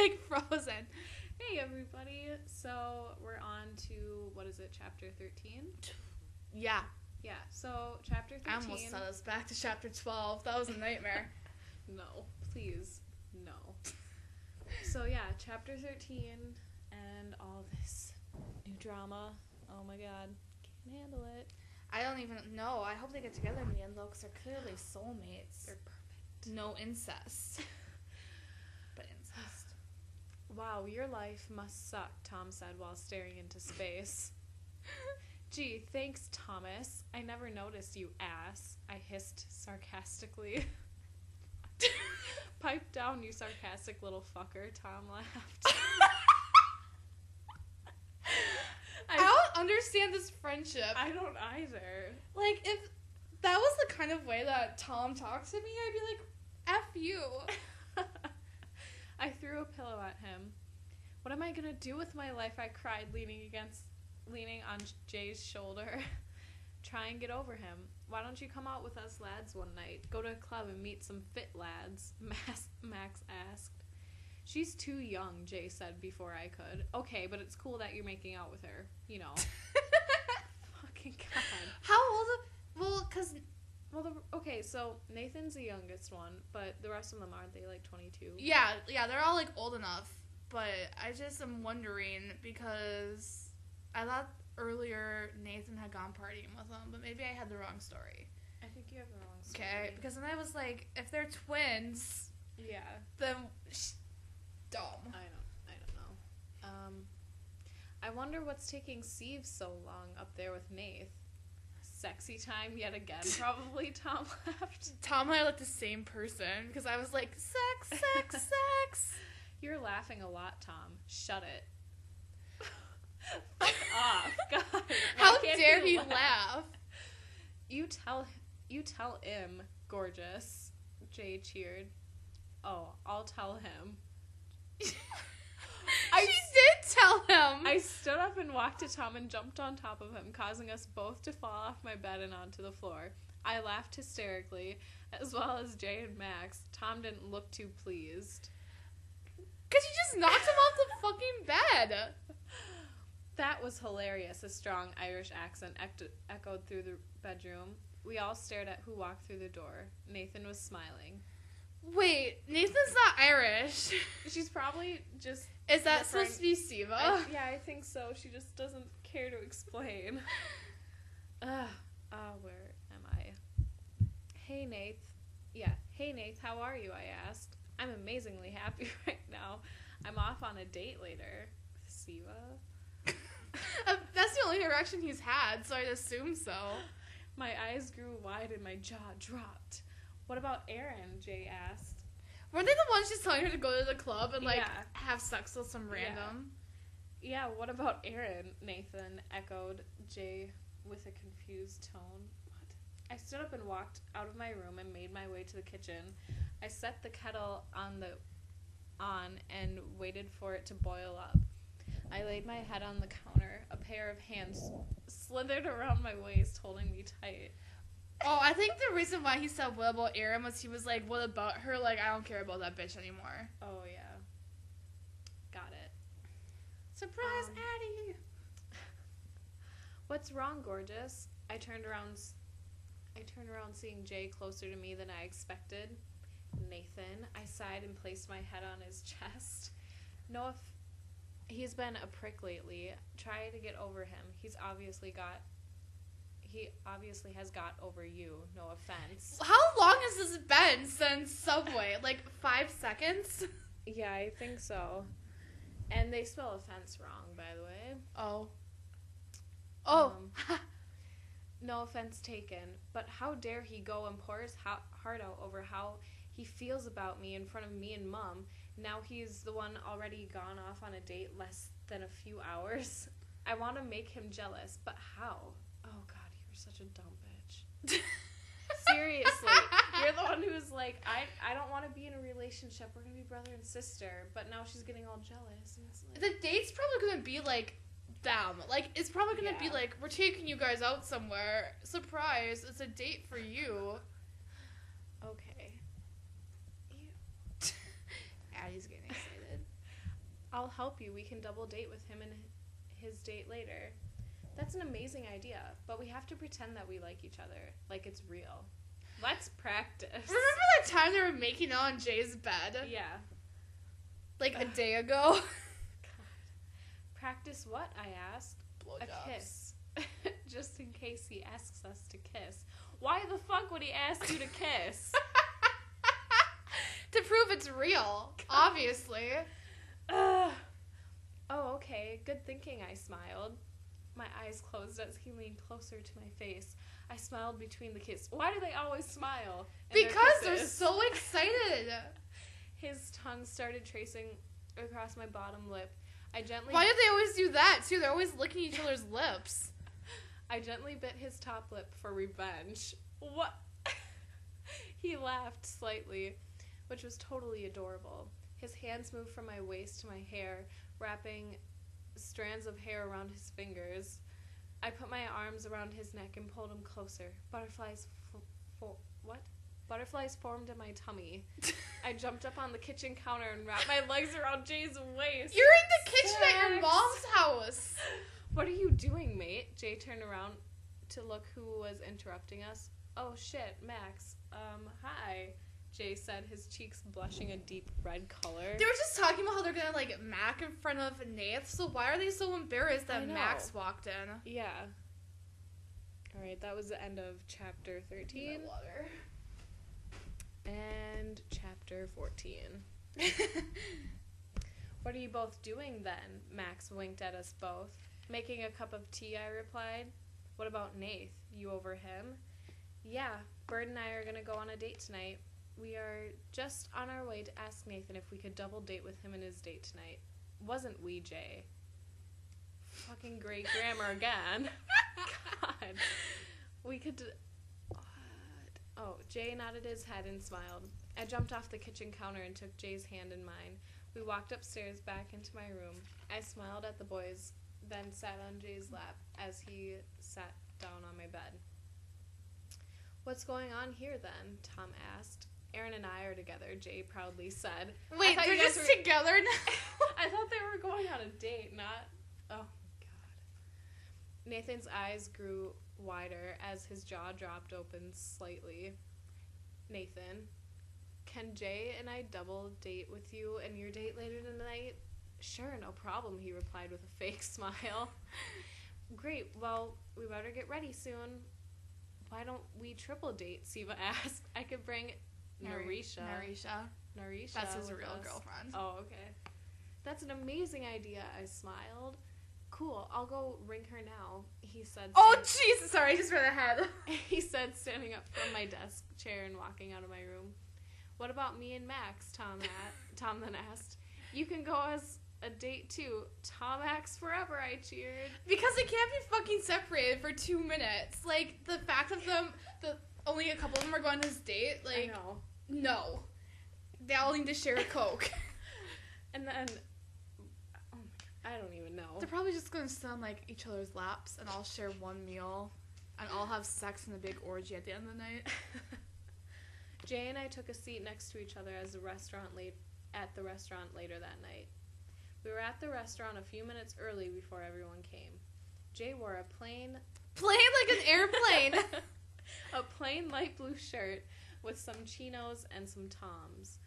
like frozen. Hey everybody. So we're on to, what is it, chapter 13? Yeah. Yeah, so chapter 13. I almost set us back to chapter 12. That was a nightmare. No, please, no. So yeah, chapter 13 and all this new drama. Oh my god, can't handle it. I don't even know. I hope they get together in the end, though, because they're clearly soulmates. They're perfect. No incest. But incest. Wow, your life must suck, Tom said while staring into space. Gee, thanks, Thomas. I never noticed, you ass, I hissed sarcastically. Pipe down, you sarcastic little fucker, Tom laughed. I don't understand this friendship. I don't either. Like, if that was the kind of way that Tom talks to me, I'd be like, F you. I threw a pillow at him. What am I gonna do with my life? I cried, leaning on Jay's shoulder. Try and get over him. Why don't you come out with us lads one night? Go to a club and meet some fit lads, Max asked. She's too young, Jay said before I could. Okay, but it's cool that you're making out with her. You know. Fucking God. How old? Okay, so Nathan's the youngest one, but the rest of them aren't they like 22? Yeah, they're all like old enough. But I just am wondering because I thought earlier Nathan had gone partying with them, but maybe I had the wrong story. I think you have the wrong story. Okay, because then I was like, if they're twins, yeah, then dumb. I don't know. I wonder what's taking Steve so long up there with Nath. Sexy time yet again, probably, Tom laughed. Tom and I looked the same person because I was like, sex. You're laughing a lot, Tom. Shut it. Fuck off. God. How dare he laugh? You tell him, gorgeous. Jay cheered. Oh, I'll tell him. She did tell him. I stood up and walked to Tom and jumped on top of him, causing us both to fall off my bed and onto the floor. I laughed hysterically, as well as Jay and Max. Tom didn't look too pleased. Because you just knocked him off the fucking bed. That was hilarious, a strong Irish accent echoed through the bedroom. We all stared at who walked through the door. Nathan was smiling. Wait, Nathan's not Irish. She's probably just... Is that supposed to be Siva? I think so. She just doesn't care to explain. Where am I? Hey, Nath. Yeah, hey, Nath, how are you, I asked. I'm amazingly happy right now. I'm off on a date later. With Siva. That's the only interaction he's had, so I'd assume so. My eyes grew wide and my jaw dropped. What about Erin? Jay asked. Weren't they the ones just telling her to go to the club and, have sex with some random? Yeah, what about Erin? Nathan echoed, Jay with a confused tone. What? I stood up and walked out of my room and made my way to the kitchen. I set the kettle on and waited for it to boil up. I laid my head on the counter. A pair of hands slithered around my waist, holding me tight. Oh, I think the reason why he said what about Erin was he was like, what about her? Like, I don't care about that bitch anymore. Oh, yeah. Got it. Surprise, Addie! What's wrong, gorgeous? I turned around seeing Jay closer to me than I expected. Nathan, I sighed and placed my head on his chest. No, if he's been a prick lately. Try to get over him. He obviously has got over you. No offense. How long has this been since Subway? Like 5 seconds? Yeah, I think so. And they spell offense wrong, by the way. Oh. No offense taken, but how dare he go and pour his heart out over how he feels about me in front of me and Mom. Now he's the one already gone off on a date less than a few hours. I want to make him jealous, but how? Oh, God, you're such a dumb bitch. Seriously. You're the one who's like, I don't want to be in a relationship. We're going to be brother and sister. But now she's getting all jealous. And it's like, the date's probably going to be like them. Like, it's probably going to be like, we're taking you guys out somewhere. Surprise, it's a date for you. Okay. Addie's getting excited. I'll help you. We can double date with him and his date later. That's an amazing idea, but we have to pretend that we like each other, like it's real. Let's practice. Remember that time they were making out on Jay's bed? Yeah. Like a day ago? God. Practice what? I asked. Blowjobs. A kiss. Just in case he asks us to kiss. Why the fuck would he ask you to kiss? To prove it's real, obviously. Oh, okay. Good thinking, I smiled. My eyes closed as he leaned closer to my face. I smiled between the kiss. Why do they always smile? Because they're so excited. His tongue started tracing across my bottom lip. Why do they always do that, too? They're always licking each other's lips. I gently bit his top lip for revenge. What? He laughed slightly, which was totally adorable. His hands moved from my waist to my hair, wrapping strands of hair around his fingers. I put my arms around his neck and pulled him closer. Butterflies formed in my tummy. I jumped up on the kitchen counter and wrapped my legs around Jay's waist. You're in the kitchen at your mom's house. What are you doing, mate? Jay turned around to look who was interrupting us. Oh, shit, Max. Hi, Jay said, his cheeks blushing a deep red color. They were just talking about how they're gonna, like, Mac in front of Nath, so why are they so embarrassed that Max walked in? Yeah. Alright, that was the end of chapter 13. Water. And chapter 14. What are you both doing, then? Max winked at us both. Making a cup of tea, I replied. What about Nath? You over him? Yeah, Bird and I are gonna go on a date tonight. We are just on our way to ask Nathan if we could double date with him and his date tonight. Wasn't we, Jay? Fucking great grammar again. God. We could... What? Oh, Jay nodded his head and smiled. I jumped off the kitchen counter and took Jay's hand in mine. We walked upstairs back into my room. I smiled at the boys, then sat on Jay's lap as he sat down on my bed. What's going on here, then? Tom asked. Erin and I are together, Jay proudly said. Wait, they're just together now? I thought they were going on a date, not... Oh, God. Nathan's eyes grew wider as his jaw dropped open slightly. Nathan, can Jay and I double date with you and your date later tonight? Sure, no problem, he replied with a fake smile. Great, well, we better get ready soon. Why don't we triple date? Siva asked. I could bring Narisha. Narisha. That's his real us. girlfriend. Oh, okay. That's an amazing idea, I smiled. Cool, I'll go ring her now, he said. Oh, jeez, sorry, I just read ahead. He said, standing up from my desk chair and walking out of my room. What about me and Max? Tom then asked. You can go as a date too. Tom Max forever, I cheered. Because they can't be fucking separated for 2 minutes. Like, the fact of them, only a couple of them are going on this date, like, I know. No. They all need to share a Coke. And then, I don't even know. They're probably just going to sit on, like, each other's laps and all share one meal and all have sex in a big orgy at the end of the night. Jay and I took a seat next to each other at the restaurant later that night. We were at the restaurant a few minutes early before everyone came. Jay wore a plain like an airplane. A plain light blue shirt with some chinos and some Toms.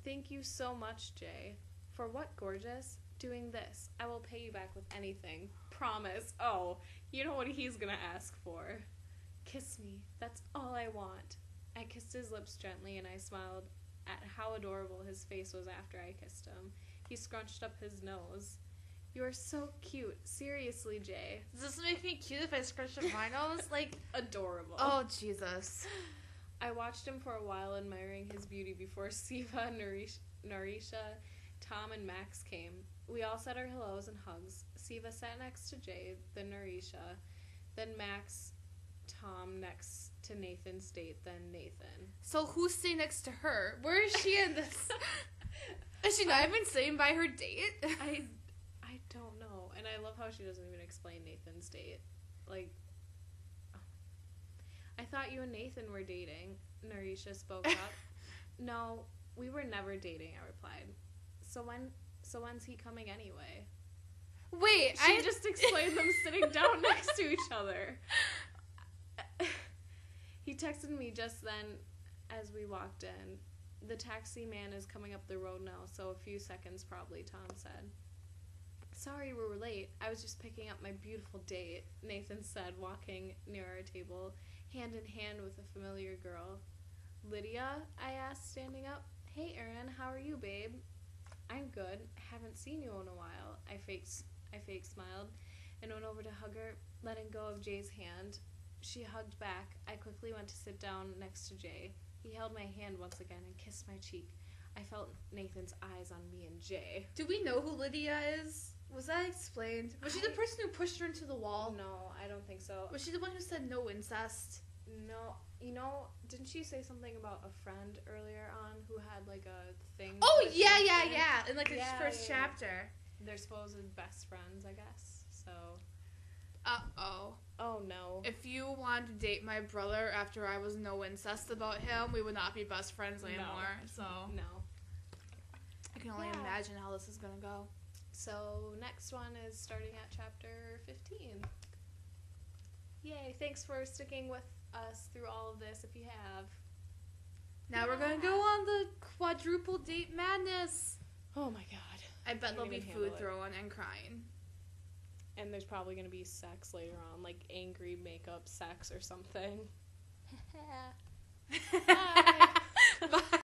Thank you so much, Jay. For what, gorgeous? Doing this. I will pay you back with anything. Promise. Oh, you know what he's gonna ask for. Kiss me. That's all I want. I kissed his lips gently and I smiled at how adorable his face was after I kissed him. He scrunched up his nose. You are so cute. Seriously, Jay. Does this make me cute if I scrunch up my nose? Like, adorable. Oh, Jesus. I watched him for a while, admiring his beauty before Siva, Narisha, Tom, and Max came. We all said our hellos and hugs. Siva sat next to Jay, then Narisha, then Max, Tom next to Nathan's date, then Nathan. So who's sitting next to her? Where is she in this? Is she not even sitting by her date? I don't know. And I love how she doesn't even explain Nathan's date. Like, oh. I thought you and Nathan were dating. Narisha spoke up. No, we were never dating, I replied. So when's he coming anyway? Wait, She just explained them sitting down next to each other. He texted me just then as we walked in. The taxi man is coming up the road now, so a few seconds probably, Tom said. Sorry we were late. I was just picking up my beautiful date, Nathan said, walking near our table, hand in hand with a familiar girl. Lydia? I asked, standing up. Hey, Erin, how are you, babe? I'm good. Haven't seen you in a while. I fake smiled and went over to hug her, letting go of Jay's hand. She hugged back. I quickly went to sit down next to Jay. He held my hand once again and kissed my cheek. I felt Nathan's eyes on me and Jay. Do we know who Lydia is? Was that explained? Was she the person who pushed her into the wall? No, I don't think so. Was she the one who said no incest? No. You know, didn't she say something about a friend earlier on who had, like, a thing? Oh, with yeah. Nathan? In, like, the first chapter. They're supposed best friends, I guess. So. Uh-oh. Oh, no. If you wanted to date my brother after I was no incest about him, we would not be best friends anymore. So. No. I can only imagine how this is going to go. So, next one is starting at chapter 15. Yay, thanks for sticking with us through all of this, if you have. Now we're going to go on the quadruple date madness. Oh my god. I bet there'll be food thrown and crying. And there's probably going to be sex later on, like angry makeup sex or something. Bye. Bye.